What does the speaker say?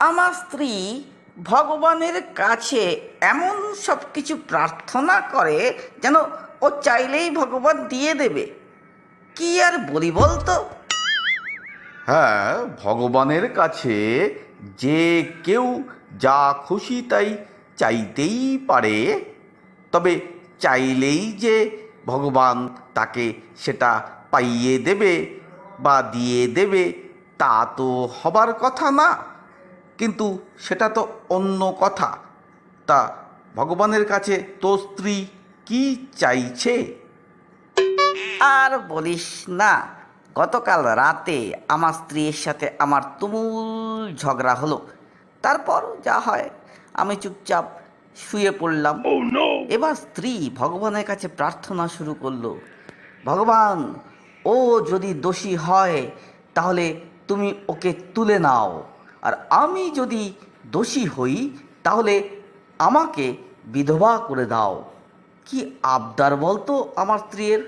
আমার স্ত্রী ভগবানের কাছে এমন সব কিছু প্রার্থনা করে যেন ও চাইলেই ভগবান দিয়ে দেবে। কি আর বলি বলতো? হ্যাঁ, ভগবানের কাছে যে কেউ যা খুশি তাই চাইতেই পারে, তবে চাইলেই যে ভগবান তাকে সেটা পাইয়ে দেবে বা দিয়ে দেবে তা তো হবার কথা না। কিন্তু সেটা তো অন্য কথা। তা ভগবানের কাছে তোর স্ত্রী কি চাইছে? আর বলিস না, গতকাল রাতে আমার স্ত্রীর সাথে আমার তুমুল ঝগড়া হলো। তারপর যা হয়, আমি চুপচাপ শুয়ে পড়লাম। এবার স্ত্রী ভগবানের কাছে প্রার্থনা শুরু করলো, ভগবান, ও যদি দোষী হয় তাহলে তুমি ওকে তুলে নাও, আর আমি যদি দোষী হই তাহলে আমাকে বিধবা করে দাও। কি আবদার বলতো আমার স্ত্রীর!